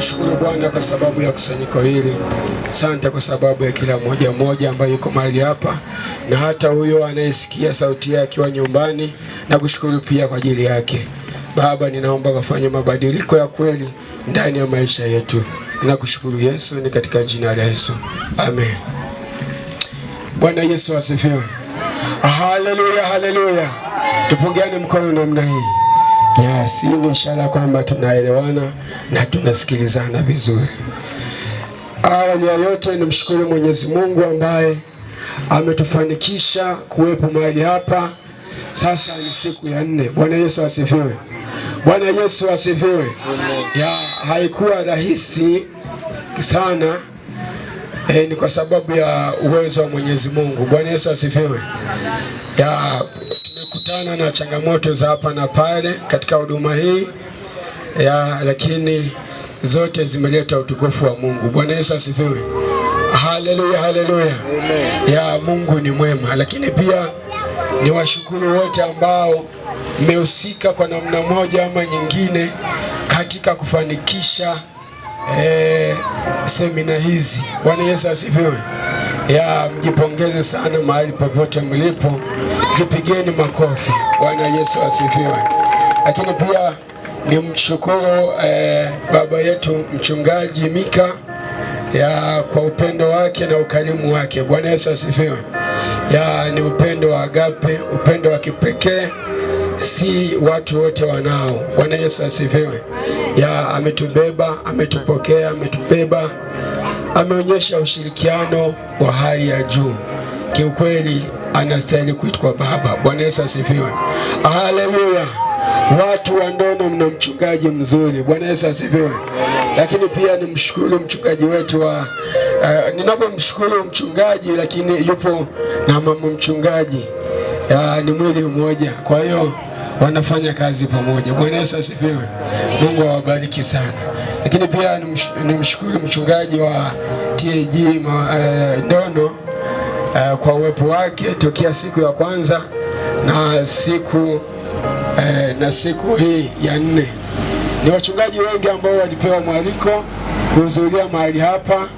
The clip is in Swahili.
Ninakushukuru Bwana kwa sababu ya kusanyiko hili. Asante kwa sababu ya kila mmoja ambaye yuko mahali hapa, na hata huyo anayesikia sauti yake akiwa nyumbani. Nakushukuru pia kwa ajili yake. Baba, ninaomba kufanya mabadiliko ya kweli ndani ya maisha yetu. Ninakushukuru Yesu, ni katika jina la Yesu. Amen. Bwana Yesu asifiwe. Haleluya, haleluya. Tupungiane mkono namna hii. Yes, hii ni ishara kwamba tunaelewana na tunasikilizana vizuri. Awali ya yote nimshukuru Mwenyezi Mungu ambaye ametufanikisha kuwepo mahali hapa. Sasa ni siku ya 4. Bwana Yesu asifiwe. Bwana Yesu asifiwe. Ya, haikuwa rahisi sana. Ni kwa sababu ya uwezo wa Mwenyezi Mungu. Bwana Yesu asifiwe. Ya, tumekutana na changamoto za hapa na pale katika huduma hii. Ya, lakini zote zimeleta utukufu wa Mungu. Bwana Yesu asifiwe. Haleluya, haleluya. Ya, Mungu ni mwema. Lakini pia ni washukuru wote ambao mmehusika kwa namna moja ama nyingine katika kufanikisha semina hizi. Bwana Yesu asifiwe. Ya, mjipongeze sana mahali popote mlipo. Jipigeni makofi. Bwana Yesu asifiwe. Lakini pia ni mshukuru baba yetu mchungaji Mika ya kwa upendo wake na ukarimu wake. Bwana Yesu asifiwe. Ya, ni upendo wa agape, upendo wa kipekee, si watu wote wanao. Bwana Yesu asifiwe. Ya, ametubeba, ametupokea, ametubeba, ameonyesha ushirikiano wa hali ya juu. Kiukweli anastahili kuitwa baba. Bwana Yesu asifiwe. Haleluya. Watu wa Ndono mna mchungaji mzuri. Bwana Yesu asifiwe. Lakini pia nimshukuru mchungaji wetu wa ninapomshukuru mchungaji, lakini yupo na mama mchungaji. Ni mwili mmoja, kwa hiyo wanafanya kazi pamoja. Bwana Yesu asifiwe. Mungu awabariki sana. Lakini pia nimshukuru mchungaji wa TAG Ndono kwa uwepo wake tokea siku ya kwanza na siku hii ya 4. Ni wachungaji wengi ambao walipewa mwaliko kuhudhuria mahali hapa.